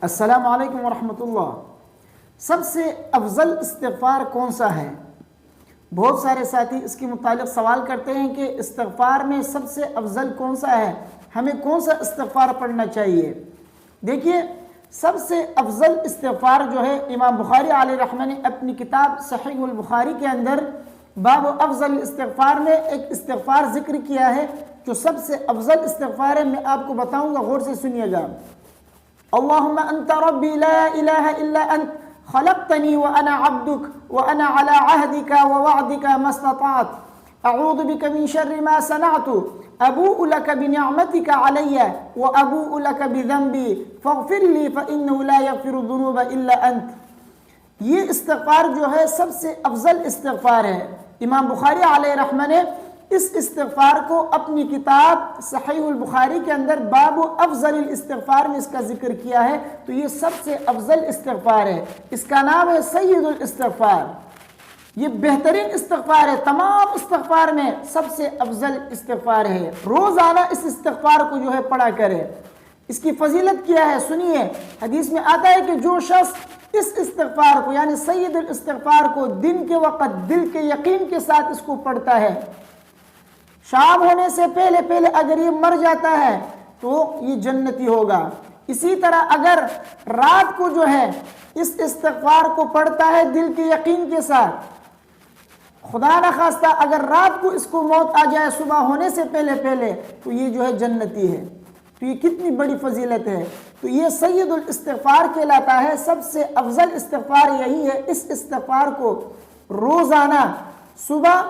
السلام علیکم ورحمۃ اللہ۔ سب سے افضل استغفار کون سا ہے؟ بہت سارے ساتھی اس کے متعلق سوال کرتے ہیں کہ استغفار میں سب سے افضل کون سا ہے، ہمیں کون سا استغفار پڑھنا چاہیے؟ دیکھیے، سب سے افضل استغفار جو ہے، امام بخاری علیہ رحمہ نے اپنی کتاب صحیح البخاری کے اندر باب افضل استغفار میں ایک استغفار ذکر کیا ہے جو سب سے افضل استغفار ہے۔ میں آپ کو بتاؤں گا، غور سے سنیے گا۔ اللهم انت ربي لا اله الا انت خلقتني وانا عبدك وانا على عهدك ووعدك ما استطعت اعوذ بك من شر ما صنعت ابوء لك بنعمتك علي وابوء لك بذنبي فاغفر لي فانه لا يغفر الذنوب الا انت۔ یہ استغفار جو ہے سب سے افضل استغفار ہے۔ امام بخاری علیہ رحمہ نے اس استغفار کو اپنی کتاب صحیح البخاری کے اندر باب افضل الاستغفار میں اس کا ذکر کیا ہے، تو یہ سب سے افضل استغفار ہے۔ اس کا نام ہے سید الاستغفار۔ یہ بہترین استغفار ہے، تمام استغفار میں سب سے افضل استغفار ہے۔ روزانہ اس استغفار کو جو ہے پڑھا کرے۔ اس کی فضیلت کیا ہے سنیے، حدیث میں آتا ہے کہ جو شخص اس استغفار کو یعنی سید الاستغفار کو دن کے وقت دل کے یقین کے ساتھ اس کو پڑھتا ہے، شام ہونے سے پہلے پہلے اگر یہ مر جاتا ہے تو یہ جنتی ہوگا۔ اسی طرح اگر رات کو جو ہے اس استغفار کو پڑھتا ہے دل کے یقین کے ساتھ، خدا نخواستہ اگر رات کو اس کو موت آ جائے صبح ہونے سے پہلے پہلے، تو یہ جو ہے جنتی ہے۔ تو یہ کتنی بڑی فضیلت ہے۔ تو یہ سید الاستغفار کہلاتا ہے۔ سب سے افضل استغفار یہی ہے۔ اس استغفار کو روزانہ صبح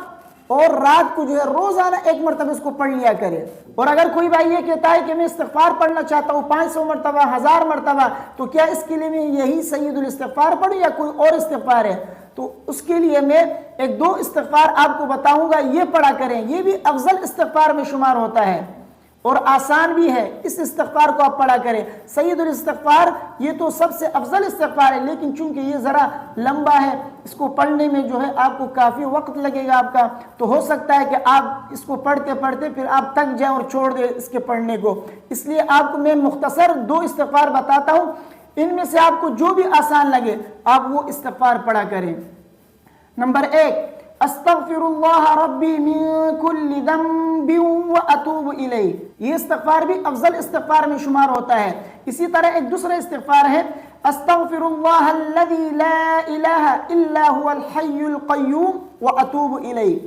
اور رات کو جو ہے روزانہ ایک مرتبہ اس کو پڑھ لیا کرے۔ اور اگر کوئی بھائی یہ کہتا ہے کہ میں استغفار پڑھنا چاہتا ہوں 500 مرتبہ 1000 مرتبہ، تو کیا اس کے لیے میں یہی سید الاستغفار پڑھوں یا کوئی اور استغفار ہے؟ تو اس کے لیے میں ایک دو استغفار آپ کو بتاؤں گا، یہ پڑھا کریں۔ یہ بھی افضل استغفار میں شمار ہوتا ہے اور آسان بھی ہے۔ اس استغفار کو آپ پڑھا کریں۔ سید الاستغفار یہ تو سب سے افضل استغفار ہے، لیکن چونکہ یہ ذرا لمبا ہے، اس کو پڑھنے میں جو ہے آپ کو کافی وقت لگے گا آپ کا، تو ہو سکتا ہے کہ آپ اس کو پڑھتے پڑھتے پھر آپ تک جائیں اور چھوڑ دیں اس کے پڑھنے کو۔ اس لیے آپ کو میں مختصر 2 استغفار بتاتا ہوں، ان میں سے آپ کو جو بھی آسان لگے آپ وہ استغفار پڑھا کریں۔ نمبر 1، استغفر اللہ ربی من کل ذنب واتوب الیہ۔ یہ استغفار بھی افضل استغفار میں شمار ہوتا ہے۔ اسی طرح ایک دوسرا استغفار ہے، استغفر اللہ الذی لا الہ الا هو الحی القیوم واتوب الیہ۔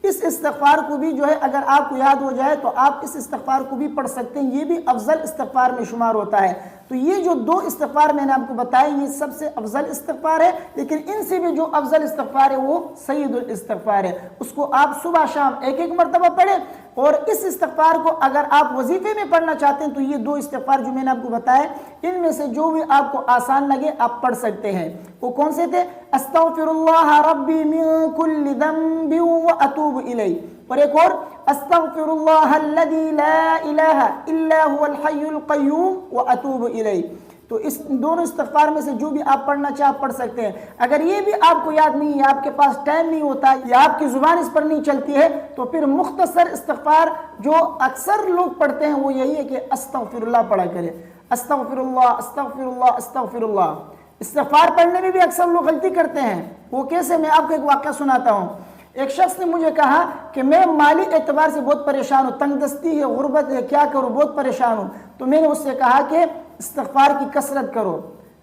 اس استغفار کو بھی جو ہے اگر آپ کو یاد ہو جائے تو آپ اس استغفار کو بھی پڑھ سکتے ہیں۔ یہ بھی افضل استغفار میں شمار ہوتا ہے۔ تو یہ جو 2 استغفار میں نے آپ کو بتائے یہ سب سے افضل استغفار ہے، لیکن ان سے بھی جو افضل استغفار ہے وہ سید الاستغفار ہے۔ اس کو آپ صبح شام ایک ایک مرتبہ پڑھیں، اور اس استغفار کو اگر آپ وظیفے میں پڑھنا چاہتے ہیں تو یہ 2 استغفار جو میں نے آپ کو بتائے ان میں سے جو بھی آپ کو آسان لگے آپ پڑھ سکتے ہیں۔ وہ کون سے تھے؟ استغفر اللہ ربی من کل ذنب واتوب الیہ، اور ایک اور استغفر اللہ الذی لا الہ الا هو الحی القیوم واتوب الیہ۔ تو اس دونوں استغفار میں سے جو بھی آپ پڑھنا چاہے آپ پڑھ سکتے ہیں۔ اگر یہ بھی آپ کو یاد نہیں ہے، آپ کے پاس ٹائم نہیں ہوتا یا آپ کی زبان اس پر نہیں چلتی ہے، تو پھر مختصر استغفار جو اکثر لوگ پڑھتے ہیں وہ یہی ہے کہ استغفر اللہ پڑھا کرے۔ استغفر اللہ استغفر اللہ استغفر اللہ۔ استغفار پڑھنے میں بھی اکثر لوگ غلطی کرتے ہیں۔ وہ کیسے؟ میں آپ کو ایک واقعہ سناتا ہوں۔ ایک شخص نے مجھے کہا کہ میں مالی اعتبار سے بہت پریشان ہوں، تنگ دستی ہے، غربت ہے، کیا کروں، بہت پریشان ہوں۔ تو میں نے اس سے کہا کہ استغفار کی کثرت کرو۔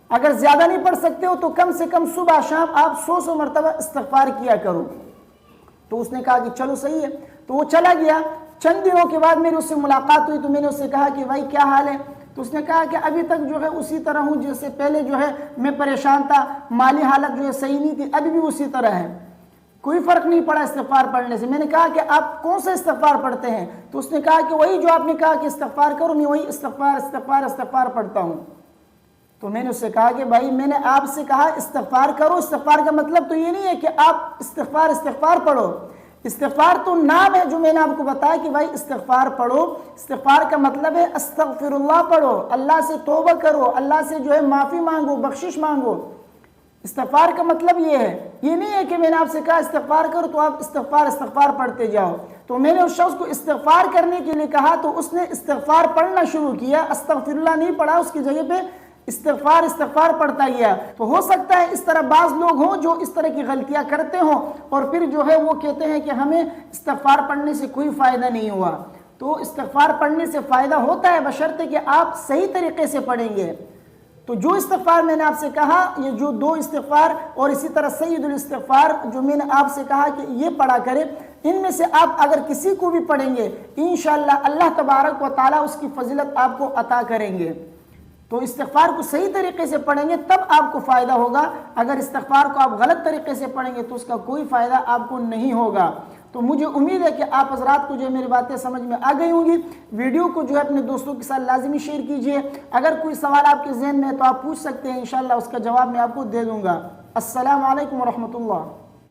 اگر زیادہ نہیں پڑھ سکتے ہو تو کم سے کم صبح شام آپ 100 مرتبہ استغفار کیا کرو۔ تو اس نے کہا کہ چلو صحیح ہے، تو وہ چلا گیا۔ چند دنوں کے بعد میری اس سے ملاقات ہوئی تو میں نے اس سے کہا کہ بھائی کیا حال ہے؟ تو اس نے کہا کہ ابھی تک جو ہے اسی طرح ہوں جیسے پہلے جو ہے میں پریشان تھا، مالی حالت جو ہے صحیح نہیں تھی، ابھی بھی اسی طرح ہے، کوئی فرق نہیں پڑا استغفار پڑھنے سے۔ میں نے کہا کہ آپ کون سا استغفار پڑھتے ہیں؟ تو اس نے کہا کہ وہی جو آپ نے کہا کہ استغفار کرو، میں وہی استغفار پڑھتا ہوں۔ تو میں نے اس سے کہا کہ بھائی میں نے آپ سے کہا استغفار کرو، استغفار کا مطلب تو یہ نہیں ہے کہ آپ استغفار پڑھو۔ استغفار تو نام ہے جو میں نے آپ کو بتایا کہ بھائی استغفار پڑھو۔ استغفار کا مطلب ہے استغفر اللہ پڑھو، اللہ سے توبہ کرو، اللہ سے جو ہے معافی مانگو، بخشش مانگو۔ استغفار کا مطلب یہ ہے، یہ نہیں ہے کہ میں نے آپ سے کہا استغفار کرو تو آپ استغفار پڑھتے جاؤ۔ تو میں نے اس شخص کو استغفار کرنے کے لیے کہا تو اس نے استغفار پڑھنا شروع کیا، استغفر اللہ نہیں پڑھا، اس کی جگہ پہ استغفار پڑھتا گیا. تو ہو سکتا ہے اس طرح بعض لوگ ہوں جو اس طرح کی غلطیاں کرتے ہوں اور پھر جو ہے وہ کہتے ہیں کہ ہمیں استغفار پڑھنے سے کوئی فائدہ نہیں ہوا. تو استغفار پڑھنے سے فائدہ ہوتا ہے بشرطے کہ آپ صحیح طریقے سے پڑھیں گے. تو جو استغفار میں نے آپ سے کہا، یہ جو 2 استغفار اور اسی طرح سید الاستغفار جو میں نے آپ سے کہا کہ یہ پڑھا کرے، ان میں سے آپ اگر کسی کو بھی پڑھیں گے انشاءاللہ اللہ تبارک و تعالیٰ اس کی فضیلت آپ کو عطا کریں گے. تو استغفار کو صحیح طریقے سے پڑھیں گے تب آپ کو فائدہ ہوگا. اگر استغفار کو آپ غلط طریقے سے پڑھیں گے تو اس کا کوئی فائدہ آپ کو نہیں ہوگا. تو مجھے امید ہے کہ آپ حضرات کو جو ہے میری باتیں سمجھ میں آ گئی ہوں گی. ویڈیو کو جو ہے اپنے دوستوں کے ساتھ لازمی شیئر کیجئے. اگر کوئی سوال آپ کے ذہن میں ہے تو آپ پوچھ سکتے ہیں، انشاءاللہ اس کا جواب میں آپ کو دے دوں گا. السلام علیکم ورحمۃ اللہ.